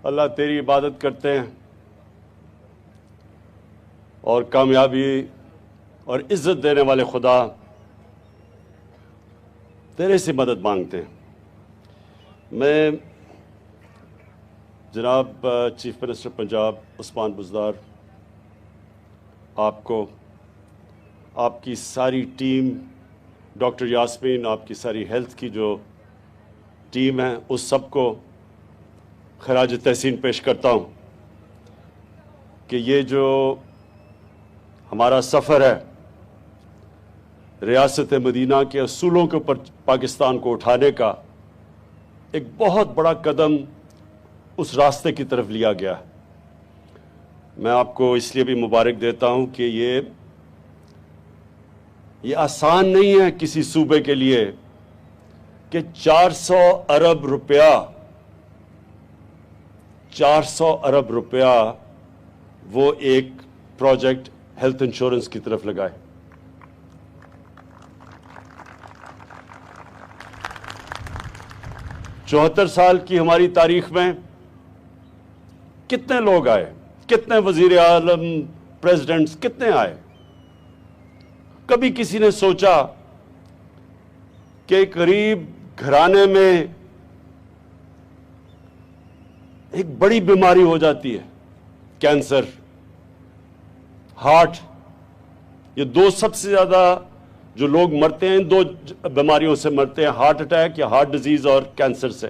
اللہ تیری عبادت کرتے ہیں اور کامیابی اور عزت دینے والے خدا تیرے سے مدد مانگتے ہیں۔ میں جناب چیف منسٹر پنجاب عثمان بزدار آپ کو، آپ کی ساری ٹیم، ڈاکٹر یاسمین، آپ کی ساری ہیلتھ کی جو ٹیم ہے، اس سب کو خراج تحسین پیش کرتا ہوں کہ یہ جو ہمارا سفر ہے ریاست مدینہ کے اصولوں کے اوپر پاکستان کو اٹھانے کا، ایک بہت بڑا قدم اس راستے کی طرف لیا گیا ہے۔ میں آپ کو اس لیے بھی مبارک دیتا ہوں کہ یہ آسان نہیں ہے کسی صوبے کے لیے کہ 400 ارب روپیہ وہ ایک پروجیکٹ ہیلتھ انشورنس کی طرف لگائے۔ چوہتر سال کی ہماری تاریخ میں کتنے لوگ آئے، کتنے وزیر اعظم، پریزیڈنٹس کتنے آئے؟ کبھی کسی نے سوچا کہ ایک غریب گھرانے میں ایک بڑی بیماری ہو جاتی ہے، کینسر، ہارٹ، یہ دو سب سے زیادہ جو لوگ مرتے ہیں، دو بیماریوں سے مرتے ہیں، ہارٹ اٹیک یا ہارٹ ڈیزیز اور کینسر سے،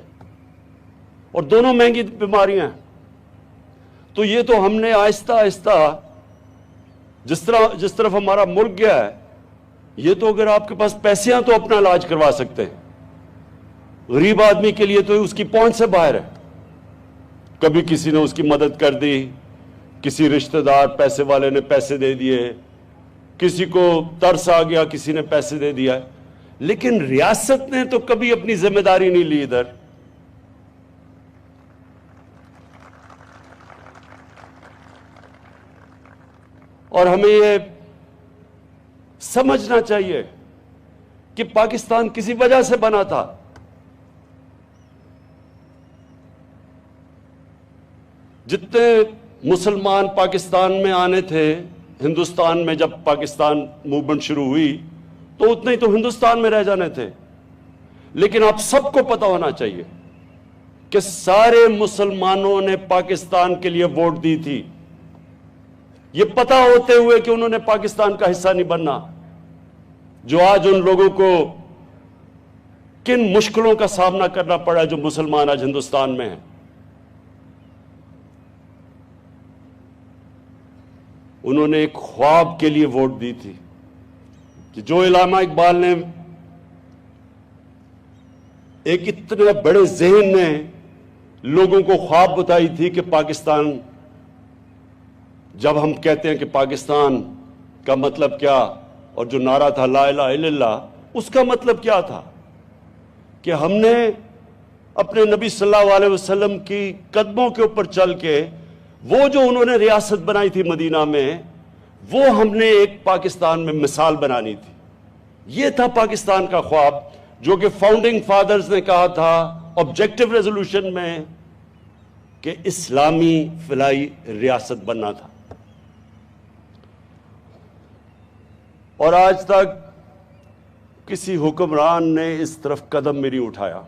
اور دونوں مہنگی بیماریاں ہیں۔ تو یہ تو ہم نے آہستہ آہستہ جس طرف ہمارا ملک گیا ہے، یہ تو اگر آپ کے پاس پیسے ہیں تو اپنا علاج کروا سکتے ہیں، غریب آدمی کے لیے تو اس کی پہنچ سے باہر ہے۔ کبھی کسی نے اس کی مدد کر دی، کسی رشتہ دار پیسے والے نے پیسے دے دیے، کسی کو ترس آ گیا کسی نے پیسے دے دیا، لیکن ریاست نے تو کبھی اپنی ذمہ داری نہیں لی ادھر۔ اور ہمیں یہ سمجھنا چاہیے کہ پاکستان کسی وجہ سے بنا تھا۔ جتنے مسلمان پاکستان میں آنے تھے، ہندوستان میں جب پاکستان موومنٹ شروع ہوئی تو اتنے ہی تو ہندوستان میں رہ جانے تھے، لیکن آپ سب کو پتا ہونا چاہیے کہ سارے مسلمانوں نے پاکستان کے لیے ووٹ دی تھی، یہ پتا ہوتے ہوئے کہ انہوں نے پاکستان کا حصہ نہیں بننا۔ جو آج ان لوگوں کو کن مشکلوں کا سامنا کرنا پڑا جو مسلمان آج ہندوستان میں ہیں، انہوں نے ایک خواب کے لیے ووٹ دی تھی کہ جو علامہ اقبال نے ایک اتنے بڑے ذہن نے لوگوں کو خواب بتائی تھی کہ پاکستان، جب ہم کہتے ہیں کہ پاکستان کا مطلب کیا، اور جو نعرہ تھا لا الہ الا اللہ، اس کا مطلب کیا تھا کہ ہم نے اپنے نبی صلی اللہ علیہ وسلم کی قدموں کے اوپر چل کے وہ جو انہوں نے ریاست بنائی تھی مدینہ میں، وہ ہم نے ایک پاکستان میں مثال بنانی تھی۔ یہ تھا پاکستان کا خواب جو کہ فاؤنڈنگ فادرز نے کہا تھا آبجیکٹو ریزولوشن میں کہ اسلامی فلاحی ریاست بننا تھا۔ اور آج تک کسی حکمران نے اس طرف قدم بھی نہیں اٹھایا،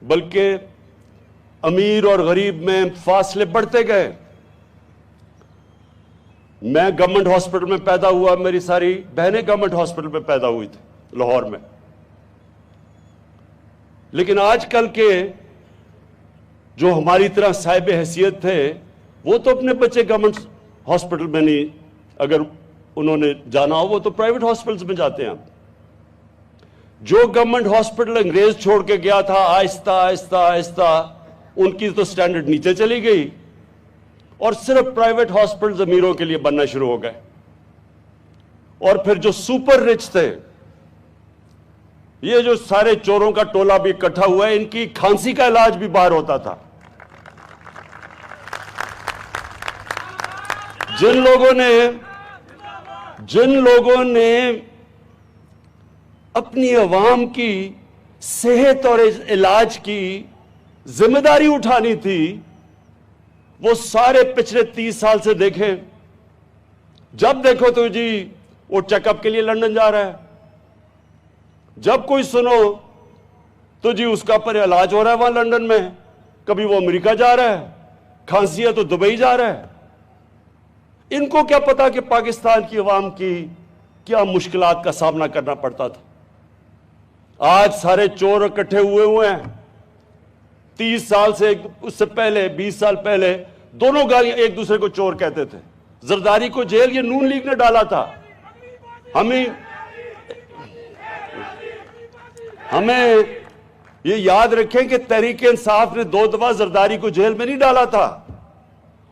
بلکہ امیر اور غریب میں فاصلے بڑھتے گئے۔ میں گورنمنٹ ہاسپٹل میں پیدا ہوا، میری ساری بہنیں گورنمنٹ ہاسپٹل میں پیدا ہوئی تھی لاہور میں، لیکن آج کل کے جو ہماری طرح صاحب حیثیت تھے وہ تو اپنے بچے گورنمنٹ ہاسپٹل میں نہیں، اگر انہوں نے جانا ہو وہ تو پرائیویٹ ہاسپٹلز میں جاتے ہیں۔ جو گورنمنٹ ہاسپٹل انگریز چھوڑ کے گیا تھا، آہستہ آہستہ آہستہ ان کی تو سٹینڈرڈ نیچے چلی گئی اور صرف پرائیویٹ ہاسپٹلز امیروں کے لیے بننا شروع ہو گئے۔ اور پھر جو سپر رچ تھے، یہ جو سارے چوروں کا ٹولہ بھی اکٹھا ہوا ہے، ان کی کھانسی کا علاج بھی باہر ہوتا تھا۔ جن لوگوں نے اپنی عوام کی صحت اور علاج کی ذمہ داری اٹھانی تھی وہ سارے پچھلے 30 سال سے دیکھیں. جب دیکھو تو جی وہ چیک اپ کے لیے لندن جا رہا ہے, جب کوئی سنو تو جی اس کا پر علاج ہو رہا ہے وہاں لندن میں, کبھی وہ امریکہ جا رہا ہے, کھانسی ہے تو دبئی جا رہا ہے. ان کو کیا پتا کہ پاکستان کی عوام کی کیا مشکلات کا سامنا کرنا پڑتا تھا. آج سارے چور اکٹھے ہوئے ہیں. 30 سال سے اس سے پہلے 20 سال پہلے دونوں گالیاں ایک دوسرے کو چور کہتے تھے. زرداری کو جیل یہ نون لیگ نے ڈالا تھا. ہمیں یہ یاد رکھیں کہ تحریک انصاف نے 2 دفعہ زرداری کو جیل میں نہیں ڈالا تھا.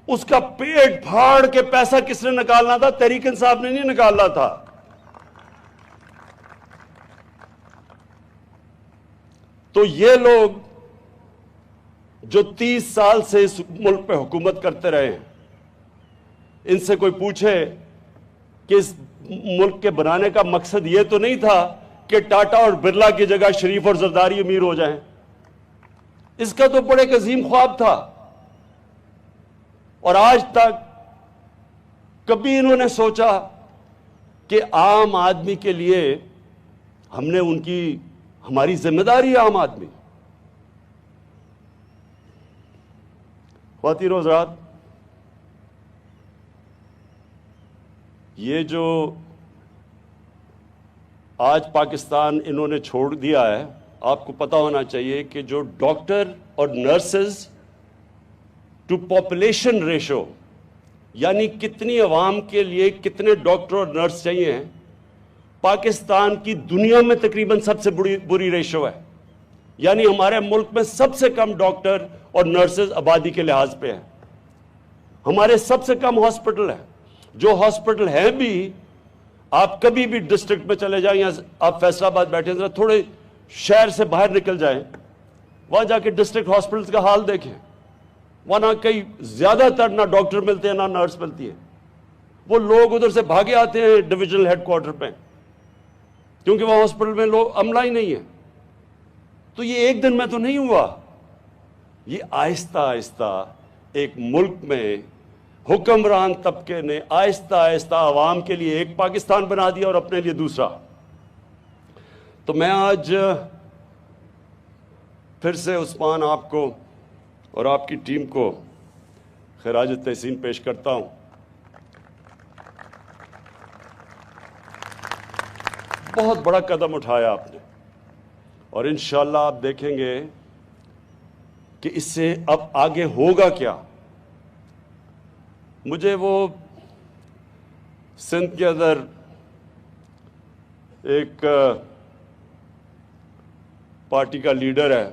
اس کا پیٹ پھاڑ کے پیسہ کس نے نکالنا تھا؟ تحریک انصاف نے نہیں نکالنا تھا. تو یہ لوگ جو 30 سال سے اس ملک پہ حکومت کرتے رہے ہیں, ان سے کوئی پوچھے کہ اس ملک کے بنانے کا مقصد یہ تو نہیں تھا کہ ٹاٹا اور برلا کی جگہ شریف اور زرداری امیر ہو جائیں. اس کا تو بڑے ایک عظیم خواب تھا, اور آج تک کبھی انہوں نے سوچا کہ عام آدمی کے لیے ہم نے ہماری ذمہ داری ہے عام آدمی. خواتین و حضرات, یہ جو آج پاکستان انہوں نے چھوڑ دیا ہے, آپ کو پتا ہونا چاہیے کہ جو ڈاکٹر اور نرسز ٹو پاپولیشن ریشو, یعنی کتنی عوام کے لیے کتنے ڈاکٹر اور نرس چاہیے ہیں, پاکستان کی دنیا میں تقریباً سب سے بری ریشو ہے. یعنی ہمارے ملک میں سب سے کم ڈاکٹر اور نرسز آبادی کے لحاظ پہ ہیں. ہمارے سب سے کم ہاسپٹل ہیں. جو ہاسپٹل ہیں بھی, آپ کبھی بھی ڈسٹرکٹ میں چلے جائیں, یا آپ فیصل آباد بیٹھے ذرا تھوڑے شہر سے باہر نکل جائیں, وہاں جا کے ڈسٹرکٹ ہاسپٹلز کا حال دیکھیں. وہاں کئی زیادہ تر نہ ڈاکٹر ملتے ہیں نہ نرس ملتی ہے. وہ لوگ ادھر سے بھاگے آتے ہیں ڈویژنل ہیڈ کوارٹر پہ, کیونکہ وہاں ہاسپٹل میں لوگ عملہ ہی نہیں ہے. تو یہ ایک دن میں تو نہیں ہوا, یہ آہستہ آہستہ ایک ملک میں حکمران طبقے نے آہستہ آہستہ عوام کے لیے ایک پاکستان بنا دیا اور اپنے لیے دوسرا. تو میں آج پھر سے عثمان آپ کو اور آپ کی ٹیم کو خراج تحسین پیش کرتا ہوں. بہت بڑا قدم اٹھایا آپ نے, اور انشاءاللہ آپ دیکھیں گے کہ اس سے اب آگے ہوگا کیا. مجھے وہ سندھ کے اندر ایک پارٹی کا لیڈر ہے,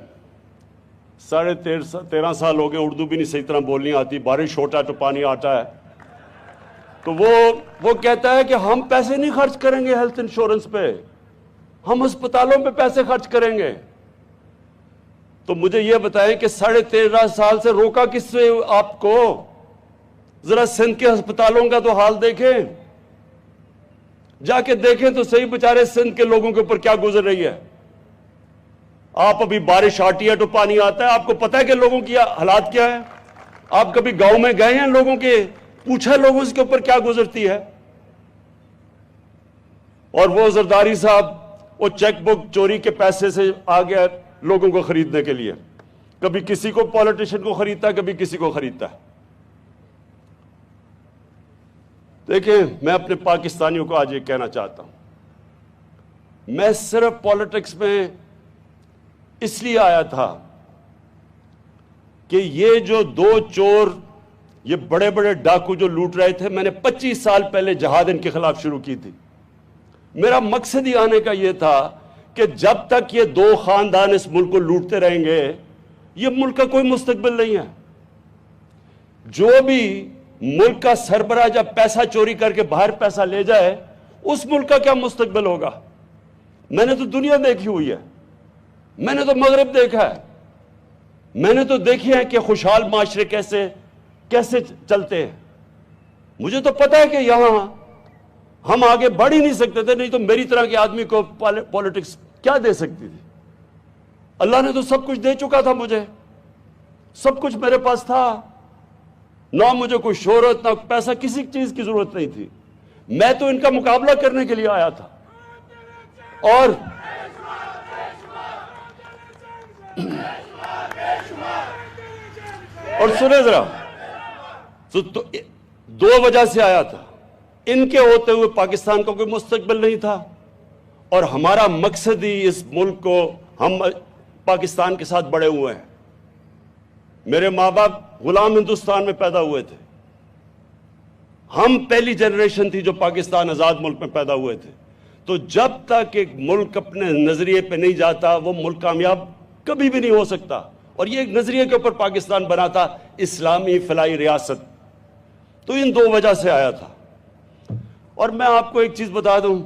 13.5 سال ہو گئے, اردو بھی نہیں صحیح طرح بولنی آتی, بارش ہوتا ہے تو پانی آتا ہے. تو وہ کہتا ہے کہ ہم پیسے نہیں خرچ کریں گے ہیلتھ انشورنس پہ, ہم ہسپتالوں پہ پیسے خرچ کریں گے. تو مجھے یہ بتائیں کہ 13.5 سال سے روکا کس سے آپ کو؟ ذرا سندھ کے ہسپتالوں کا تو حال دیکھیں, جا کے دیکھیں تو صحیح بیچارے سندھ کے لوگوں کے اوپر کیا گزر رہی ہے. آپ ابھی بارش آتی ہے تو پانی آتا ہے, آپ کو پتا ہے کہ لوگوں کی حالات کیا ہے؟ آپ کبھی گاؤں میں گئے ہیں لوگوں کے, پوچھا لوگوں اس کے اوپر کیا گزرتی ہے؟ اور وہ زرداری صاحب وہ چیک بک چوری کے پیسے سے آ گیا لوگوں کو خریدنے کے لیے, کبھی کسی کو پولیٹیشین کو خریدتا ہے, کبھی کسی کو خریدتا ہے. دیکھیں, میں اپنے پاکستانیوں کو آج یہ کہنا چاہتا ہوں, میں صرف پالیٹکس میں اس لیے آیا تھا کہ یہ جو 2 چور, یہ بڑے بڑے ڈاکو جو لوٹ رہے تھے, میں نے 25 سال پہلے جہاد ان کے خلاف شروع کی تھی. میرا مقصد ہی آنے کا یہ تھا کہ جب تک یہ 2 خاندان اس ملک کو لوٹتے رہیں گے, یہ ملک کا کوئی مستقبل نہیں ہے. جو بھی ملک کا سربراہ جب پیسہ چوری کر کے باہر پیسہ لے جائے, اس ملک کا کیا مستقبل ہوگا؟ میں نے تو دنیا دیکھی ہوئی ہے, میں نے تو مغرب دیکھا ہے, میں نے تو دیکھی ہے کہ خوشحال معاشرے کیسے چلتے ہیں. مجھے تو پتا ہے کہ یہاں ہم آگے بڑھ ہی نہیں سکتے تھے, نہیں تو میری طرح کے آدمی کو پالیٹکس کیا دے سکتی تھی؟ اللہ نے تو سب کچھ دے چکا تھا مجھے. سب کچھ میرے پاس تھا، نہ مجھے کوئی شہرت نہ پیسہ، کسی چیز کی ضرورت نہیں تھی. میں تو ان کا مقابلہ کرنے کے لیے آیا تھا. اور سنیں ذرا، تو دو وجہ سے آیا تھا. ان کے ہوتے ہوئے پاکستان کا کوئی مستقبل نہیں تھا، اور ہمارا مقصد ہی اس ملک کو، ہم پاکستان کے ساتھ بڑے ہوئے ہیں. میرے ماں باپ غلام ہندوستان میں پیدا ہوئے تھے، ہم پہلی جنریشن تھی جو پاکستان آزاد ملک میں پیدا ہوئے تھے. تو جب تک ایک ملک اپنے نظریے پہ نہیں جاتا وہ ملک کامیاب کبھی بھی نہیں ہو سکتا. اور یہ ایک نظریے کے اوپر پاکستان بنا تھا، اسلامی فلاحی ریاست. تو ان دو وجہ سے آیا تھا. اور میں آپ کو ایک چیز بتا دوں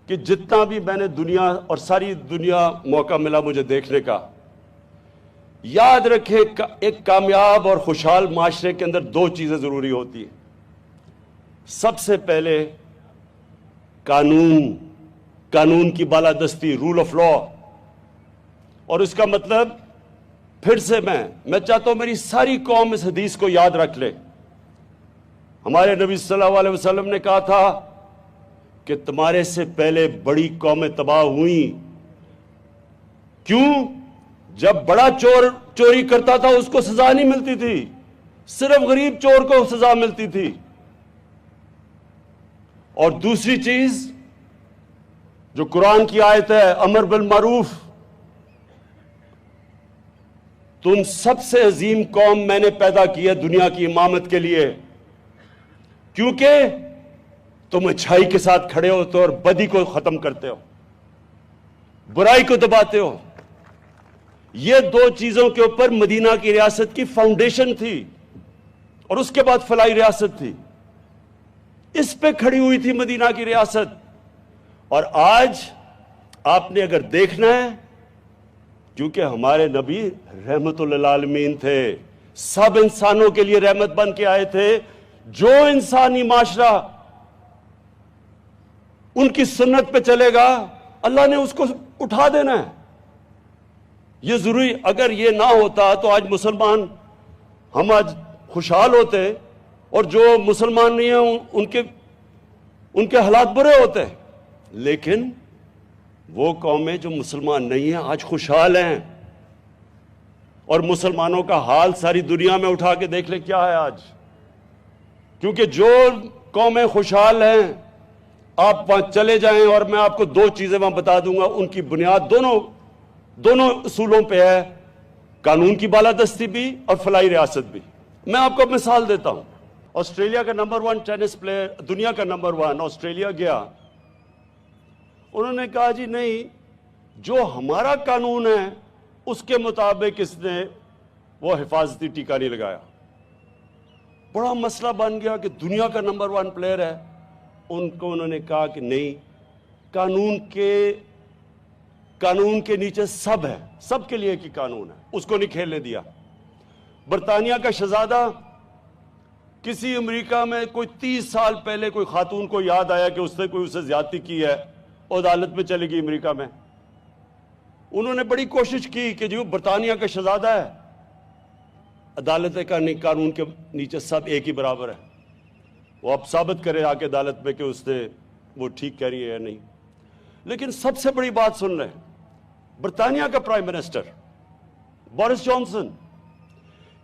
کہ جتنا بھی میں نے دنیا اور ساری دنیا موقع ملا مجھے دیکھنے کا، یاد رکھیں ایک کامیاب اور خوشحال معاشرے کے اندر دو چیزیں ضروری ہوتی ہیں. سب سے پہلے قانون کی بالادستی، رول آف لا. اور اس کا مطلب پھر سے میں چاہتا ہوں میری ساری قوم اس حدیث کو یاد رکھ لے. ہمارے نبی صلی اللہ علیہ وسلم نے کہا تھا کہ تمہارے سے پہلے بڑی قومیں تباہ ہوئیں. کیوں؟ جب بڑا چور چوری کرتا تھا اس کو سزا نہیں ملتی تھی، صرف غریب چور کو سزا ملتی تھی. اور دوسری چیز جو قرآن کی آیت ہے، امر بالمعروف. تم سب سے عظیم قوم میں نے پیدا کی ہے دنیا کی امامت کے لیے، کیونکہ تم اچھائی کے ساتھ کھڑے ہوتے ہو اور بدی کو ختم کرتے ہو، برائی کو دباتے ہو. یہ دو چیزوں کے اوپر مدینہ کی ریاست کی فاؤنڈیشن تھی، اور اس کے بعد فلاحی ریاست تھی. اس پہ کھڑی ہوئی تھی مدینہ کی ریاست. اور آج آپ نے اگر دیکھنا ہے، کیونکہ ہمارے نبی رحمت للعالمین تھے، سب انسانوں کے لیے رحمت بن کے آئے تھے. جو انسانی معاشرہ ان کی سنت پہ چلے گا اللہ نے اس کو اٹھا دینا ہے. یہ ضروری، اگر یہ نہ ہوتا تو آج مسلمان، ہم آج خوشحال ہوتے، اور جو مسلمان نہیں ہیں ان کے حالات برے ہوتے. لیکن وہ قومیں جو مسلمان نہیں ہیں آج خوشحال ہیں. اور مسلمانوں کا حال ساری دنیا میں اٹھا کے دیکھ لیں کیا ہے آج. کیونکہ جو قومیں خوشحال ہیں، آپ وہاں چلے جائیں اور میں آپ کو دو چیزیں وہاں بتا دوں گا، ان کی بنیاد دونوں اصولوں پہ ہے، قانون کی بالادستی بھی اور فلاحی ریاست بھی. میں آپ کو مثال دیتا ہوں. آسٹریلیا کا نمبر 1 ٹینس پلیئر، دنیا کا نمبر 1 آسٹریلیا گیا. انہوں نے کہا جی نہیں، جو ہمارا قانون ہے اس کے مطابق اس نے وہ حفاظتی ٹیکہ نہیں لگایا. بڑا مسئلہ بن گیا کہ دنیا کا نمبر 1 پلیئر ہے. ان کو انہوں نے کہا کہ نہیں، قانون کے نیچے سب ہے، سب کے لیے ایک ہی قانون ہے، اس کو نہیں کھیلنے دیا. برطانیہ کا شہزادہ، کسی امریکہ میں کوئی 30 سال پہلے کوئی خاتون کو یاد آیا کہ اس نے کوئی اسے زیادتی کی ہے، عدالت میں چلے گی امریکہ میں. انہوں نے بڑی کوشش کی کہ جو برطانیہ کا شہزادہ ہے، عدالت کا نہیں، قانون کے نیچے سب ایک ہی برابر ہے. وہ اب ثابت کرے آ کے عدالت میں کہ اس نے وہ ٹھیک کہہ رہی ہے یا نہیں. لیکن سب سے بڑی بات سن رہے ہیں، برطانیہ کا پرائم منسٹر بورس جانسن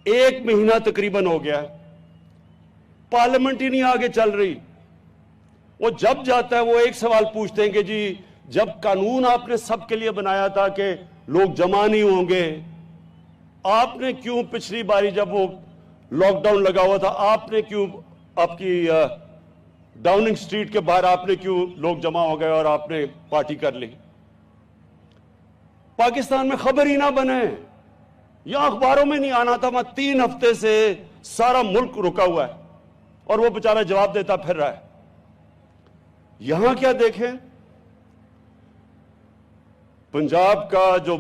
1 مہینہ تقریباً ہو گیا ہے، پارلیمنٹ ہی نہیں آگے چل رہی. وہ جب جاتا ہے وہ ایک سوال پوچھتے ہیں کہ جی جب قانون آپ نے سب کے لیے بنایا تھا کہ لوگ جمع نہیں ہوں گے، آپ نے کیوں پچھلی باری جب وہ لاک ڈاؤن لگا ہوا تھا آپ نے کیوں، آپ کی ڈاؤننگ سٹریٹ کے باہر آپ نے کیوں لوگ جمع ہو گئے اور آپ نے پارٹی کر لی؟ پاکستان میں خبر ہی نہ بنے، یہاں اخباروں میں نہیں آنا تھا. وہاں 3 ہفتے سے سارا ملک رکا ہوا ہے اور وہ بیچارہ جواب دیتا پھر رہا ہے. یہاں کیا دیکھیں، پنجاب کا جو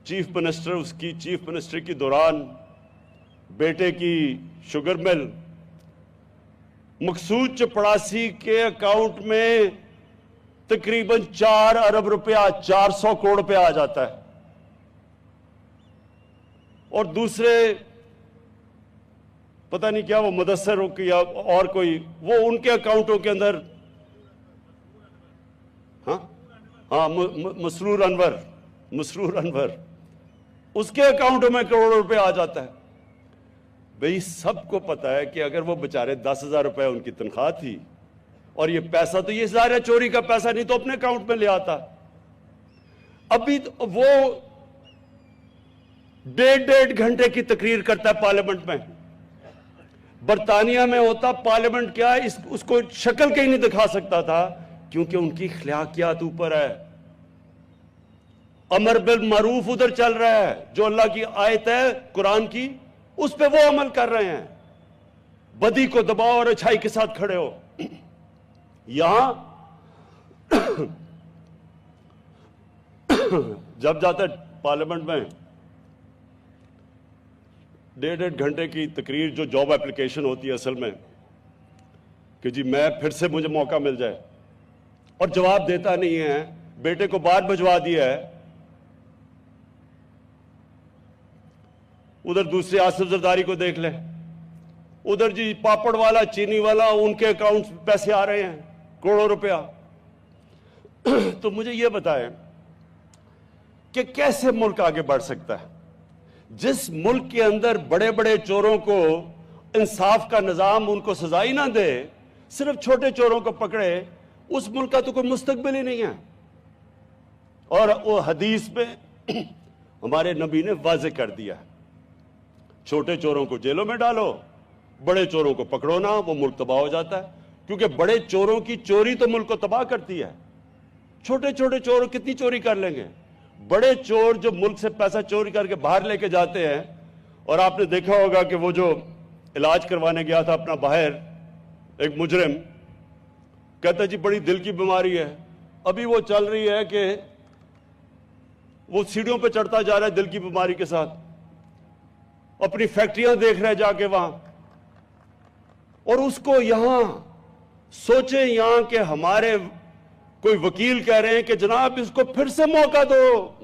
چیف منسٹر، اس کی چیف منسٹر کی دوران بیٹے کی شوگر مل، مقصود چپڑاسی کے اکاؤنٹ میں تقریباً 4 ارب روپیہ، 400 کروڑ روپیہ آ جاتا ہے. اور دوسرے پتہ نہیں کیا وہ مدثر یا اور کوئی، وہ ان کے اکاؤنٹوں کے اندر ہاں مسرور انور اس کے اکاؤنٹوں میں کروڑوں روپے آ جاتا ہے. بھئی سب کو پتہ ہے کہ اگر وہ بیچارے 10,000 روپے ان کی تنخواہ تھی اور یہ پیسہ تو یہ ظاہر ہے چوری کا پیسہ نہیں تو اپنے اکاؤنٹ میں لے آتا. ابھی وہ 1.5 گھنٹے کی تقریر کرتا ہے پارلیمنٹ میں. برطانیہ میں ہوتا پارلیمنٹ کیا اس کو شکل کہیں نہیں دکھا سکتا تھا کیونکہ ان کی اخلاقیات اوپر ہے. امر بالمعروف ادھر چل رہا ہے، جو اللہ کی آیت ہے قرآن کی اس پہ وہ عمل کر رہے ہیں. بدی کو دباؤ اور اچھائی کے ساتھ کھڑے ہو. یہاں جب جاتا ہے پارلیمنٹ میں 1.5 گھنٹے کی تقریر، جو جاب اپلیکیشن ہوتی ہے اصل میں کہ جی میں پھر سے مجھے موقع مل جائے، اور جواب دیتا نہیں ہے. بیٹے کو باہر بھجوا دیا ہے. ادھر دوسرے آصف زرداری کو دیکھ لیں، ادھر جی پاپڑ والا چینی والا ان کے اکاؤنٹ پیسے آ رہے ہیں کروڑوں روپیہ. تو مجھے یہ بتائیں کہ کیسے ملک آگے بڑھ سکتا ہے جس ملک کے اندر بڑے بڑے چوروں کو انصاف کا نظام ان کو سزا ہی نہ دے، صرف چھوٹے چوروں کو پکڑے. اس ملک کا تو کوئی مستقبل ہی نہیں ہے. اور وہ حدیث میں ہمارے نبی نے واضح کر دیا ہے، چھوٹے چوروں کو جیلوں میں ڈالو، بڑے چوروں کو پکڑو نا، وہ ملک تباہ ہو جاتا ہے. کیونکہ بڑے چوروں کی چوری تو ملک کو تباہ کرتی ہے. چھوٹے چھوٹے چور کتنی چوری کر لیں گے؟ بڑے چور جو ملک سے پیسہ چوری کر کے باہر لے کے جاتے ہیں. اور آپ نے دیکھا ہوگا کہ وہ جو علاج کروانے گیا تھا اپنا باہر، ایک مجرم کہتا جی بڑی دل کی بیماری ہے. ابھی وہ چل رہی ہے کہ وہ سیڑھیوں پہ چڑھتا جا رہا ہے دل کی بیماری کے ساتھ، اپنی فیکٹریاں دیکھ رہے ہیں جا کے وہاں. اور اس کو یہاں سوچیں یہاں کہ ہمارے کوئی وکیل کہہ رہے ہیں کہ جناب اس کو پھر سے موقع دو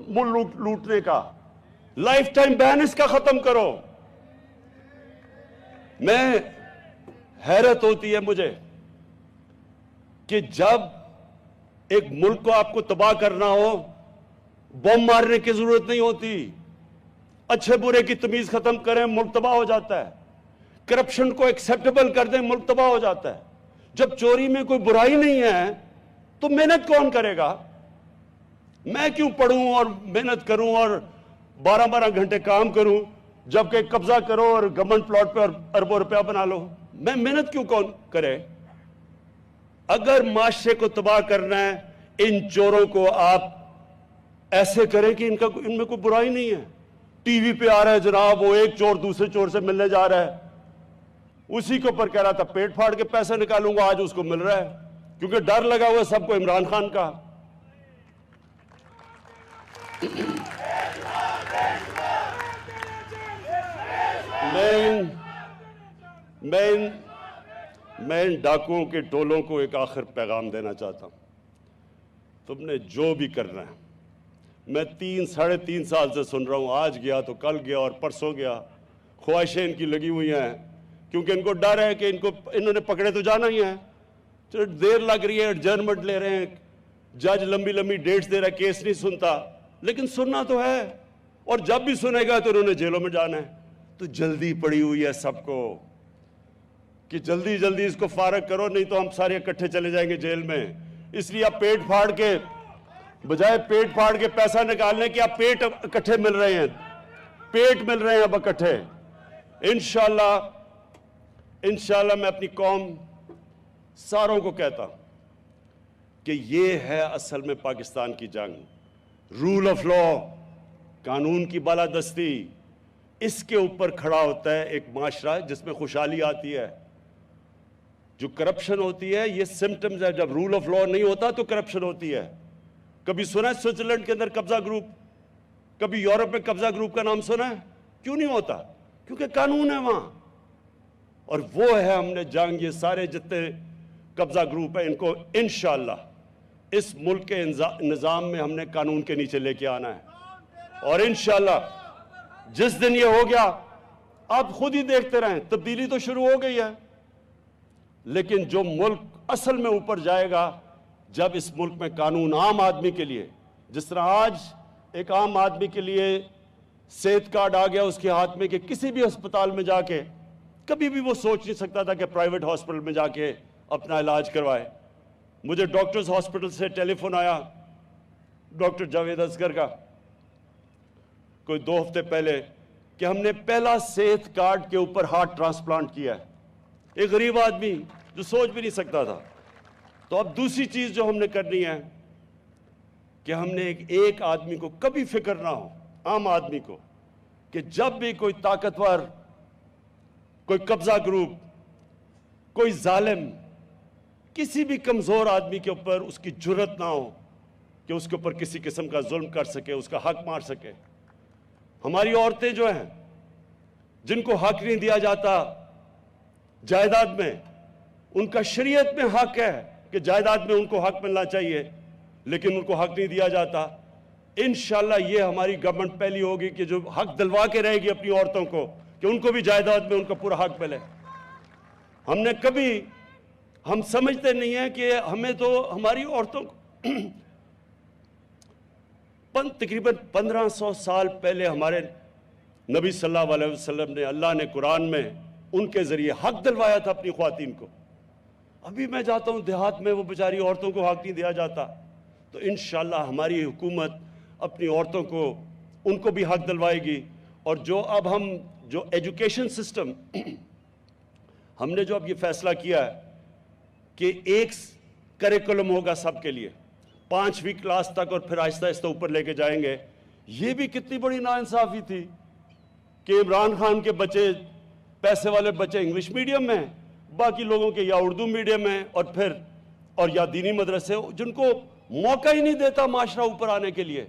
ملک لوٹنے کا، لائف ٹائم بین اس کا ختم کرو. میں حیرت ہوتی ہے مجھے کہ جب ایک ملک کو آپ کو تباہ کرنا ہو بم مارنے کی ضرورت نہیں ہوتی. اچھے برے کی تمیز ختم کریں ملک تباہ ہو جاتا ہے. کرپشن کو ایکسیپٹیبل کر دیں ملک تباہ ہو جاتا ہے. جب چوری میں کوئی برائی نہیں ہے تو محنت کون کرے گا؟ میں کیوں پڑھوں اور محنت کروں اور 12 گھنٹے کام کروں جبکہ قبضہ کرو اور گورنمنٹ پلاٹ پہ اربوں روپیہ بنا لو؟ میں محنت کیوں کون کرے؟ اگر معاشرے کو تباہ کرنا ہے ان چوروں کو آپ ایسے کریں کہ ان میں کوئی برائی نہیں ہے. ٹی وی پہ آ رہا ہے جناب وہ ایک چور دوسرے چور سے ملنے جا رہا ہے، اسی کے اوپر کہہ رہا تھا پیٹ پھاڑ کے پیسے نکالوں گا، آج اس کو مل رہا ہے کیونکہ ڈر لگا ہوا ہے سب کو عمران خان کا. میں ان ڈاکوؤں کے ٹولوں کو ایک آخر پیغام دینا چاہتا ہوں. تم نے جو بھی کرنا ہے، میں 3-3.5 سال سے سن رہا ہوں، آج گیا تو کل گیا اور پرسوں گیا. خواہشیں ان کی لگی ہوئی ہیں کیونکہ ان کو ڈر ہے کہ انہوں نے پکڑے تو جانا ہی ہے. چلو دیر لگ رہی ہے، ایڈجرنمنٹ لے رہے ہیں، جج لمبی ڈیٹس دے رہا ہے، کیس نہیں سنتا، لیکن سننا تو ہے. اور جب بھی سنے گا تو انہوں نے جیلوں میں جانا ہے. تو جلدی پڑی ہوئی ہے سب کو کہ جلدی اس کو فارغ کرو، نہیں تو ہم سارے اکٹھے چلے جائیں گے جیل میں. اس لیے آپ پیٹ پھاڑ کے بجائے پیٹ پھاڑ کے پیسہ نکالنے کے آپ پیٹ اکٹھے مل رہے ہیں، پیٹ مل رہے ہیں اب اکٹھے. انشاءاللہ میں اپنی قوم ساروں کو کہتا ہوں کہ یہ ہے اصل میں پاکستان کی جنگ. رول آف لا، قانون کی بالادستی، اس کے اوپر کھڑا ہوتا ہے ایک معاشرہ جس میں خوشحالی آتی ہے. جو کرپشن ہوتی ہے یہ سمٹمز ہے. جب رول آف لا نہیں ہوتا تو کرپشن ہوتی ہے. کبھی سنا ہے سوئٹزرلینڈ کے اندر قبضہ گروپ؟ کبھی یورپ میں قبضہ گروپ کا نام سنا ہے؟ کیوں نہیں ہوتا؟ کیونکہ قانون ہے وہاں. اور وہ ہے ہم نے جنگ، یہ سارے جتنے قبضہ گروپ ہیں ان کو انشاءاللہ اس ملک کے نظام میں ہم نے قانون کے نیچے لے کے آنا ہے. اور انشاءاللہ جس دن یہ ہو گیا آپ خود ہی دیکھتے رہیں، تبدیلی تو شروع ہو گئی ہے، لیکن جو ملک اصل میں اوپر جائے گا جب اس ملک میں قانون عام آدمی کے لیے، جس طرح آج ایک عام آدمی کے لیے صحت کارڈ آ گیا اس کے ہاتھ میں کہ کسی بھی ہسپتال میں جا کے، کبھی بھی وہ سوچ نہیں سکتا تھا کہ پرائیویٹ ہاسپٹل میں جا کے اپنا علاج کروائے۔ مجھے ڈاکٹرز ہاسپٹل سے ٹیلی فون آیا ڈاکٹر جاوید اصغر کا کوئی 2 ہفتے پہلے کہ ہم نے پہلا صحت کارڈ کے اوپر ہارٹ ٹرانسپلانٹ کیا ہے، ایک غریب آدمی جو سوچ بھی نہیں سکتا تھا۔ تو اب دوسری چیز جو ہم نے کرنی ہے کہ ہم نے ایک آدمی کو کبھی فکر نہ ہو، عام آدمی کو، کہ جب بھی کوئی طاقتور، کوئی قبضہ گروپ، کوئی ظالم کسی بھی کمزور آدمی کے اوپر اس کی جرت نہ ہو کہ اس کے اوپر کسی قسم کا ظلم کر سکے، اس کا حق مار سکے۔ ہماری عورتیں جو ہیں جن کو حق نہیں دیا جاتا جائیداد میں، ان کا شریعت میں حق ہے کہ جائیداد میں ان کو حق ملنا چاہیے، لیکن ان کو حق نہیں دیا جاتا۔ انشاءاللہ یہ ہماری گورنمنٹ پہلی ہوگی کہ جو حق دلوا کے رہے گی اپنی عورتوں کو کہ ان کو بھی جائیداد میں ان کا پورا حق ملے۔ ہم سمجھتے نہیں ہیں کہ ہمیں تو ہماری عورتوں کو تقریباً 1500 سال پہلے ہمارے نبی صلی اللہ علیہ وسلم نے، اللہ نے قرآن میں ان کے ذریعے حق دلوایا تھا اپنی خواتین کو۔ ابھی میں جاتا ہوں دیہات میں، وہ بیچاری عورتوں کو حق نہیں دیا جاتا۔ تو انشاءاللہ ہماری حکومت اپنی عورتوں کو، ان کو بھی حق دلوائے گی۔ اور اب ہم جو ایجوکیشن سسٹم ہم نے جو اب یہ فیصلہ کیا ہے کہ ایک کریکولم ہوگا سب کے لیے 5ویں کلاس تک، اور پھر آہستہ آہستہ اوپر لے کے جائیں گے۔ یہ بھی کتنی بڑی ناانصافی تھی کہ عمران خان کے بچے، پیسے والے بچے انگلش میڈیم میں، باقی لوگوں کے یا اردو میڈیم میں، اور یا دینی مدرسے، جن کو موقع ہی نہیں دیتا معاشرہ اوپر آنے کے لیے۔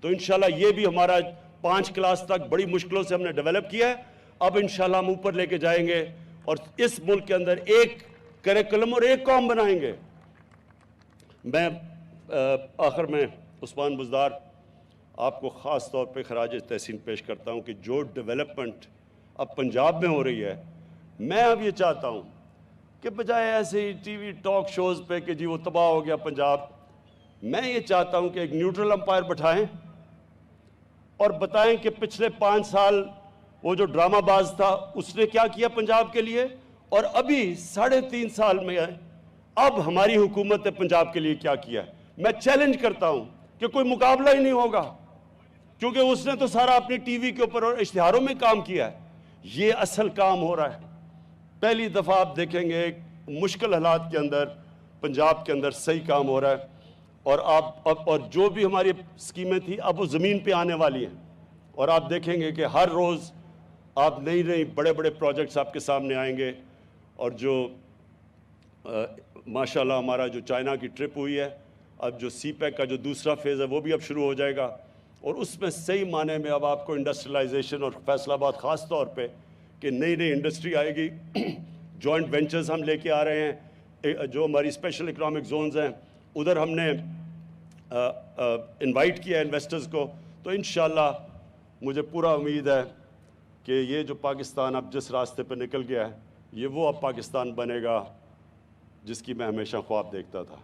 تو انشاءاللہ یہ بھی ہمارا 5 کلاس تک بڑی مشکلوں سے ہم نے ڈیولپ کیا ہے، اب انشاءاللہ ہم اوپر لے کے جائیں گے اور اس ملک کے اندر ایک کریکولم اور ایک قوم بنائیں گے۔ میں آخر میں عثمان بزدار آپ کو خاص طور پہ خراج تحسین پیش کرتا ہوں کہ جو ڈیولپمنٹ اب پنجاب میں ہو رہی ہے، میں اب یہ چاہتا ہوں کہ بجائے ایسے ہی ٹی وی ٹاک شوز پہ کہ جی وہ تباہ ہو گیا پنجاب، میں یہ چاہتا ہوں کہ ایک نیوٹرل امپائر بٹھائیں اور بتائیں کہ پچھلے 5 سال وہ جو ڈرامہ باز تھا اس نے کیا کیا پنجاب کے لیے، اور ابھی 3.5 سال میں اب ہماری حکومت نے پنجاب کے لیے کیا کیا ہے۔ میں چیلنج کرتا ہوں کہ کوئی مقابلہ ہی نہیں ہوگا، کیونکہ اس نے تو سارا اپنی ٹی وی کے اوپر اور اشتہاروں میں کام کیا ہے۔ یہ اصل کام ہو رہا ہے۔ پہلی دفعہ آپ دیکھیں گے مشکل حالات کے اندر پنجاب کے اندر صحیح کام ہو رہا ہے، اور جو بھی ہماری اسکیمیں تھیں اب وہ زمین پہ آنے والی ہیں، اور آپ دیکھیں گے کہ ہر روز آپ نئی بڑے بڑے پروجیکٹس آپ کے سامنے آئیں گے۔ اور جو ماشاءاللہ ہمارا جو چائنا کی ٹرپ ہوئی ہے، اب جو سی پیک کا جو دوسرا فیز ہے وہ بھی اب شروع ہو جائے گا، اور اس میں صحیح معنی میں اب آپ کو انڈسٹریلائزیشن اور فیصل آباد خاص طور پہ کہ نئی انڈسٹری آئے گی۔ جوائنٹ وینچرز ہم لے کے آ رہے ہیں، جو ہماری اسپیشل اکنامک زونز ہیں ادھر ہم نے انوائٹ کیا انویسٹرز کو۔ تو انشاءاللہ مجھے پورا امید ہے کہ یہ جو پاکستان اب جس راستے پہ نکل گیا ہے، یہ وہ اب پاکستان بنے گا جس کی میں ہمیشہ خواب دیکھتا تھا۔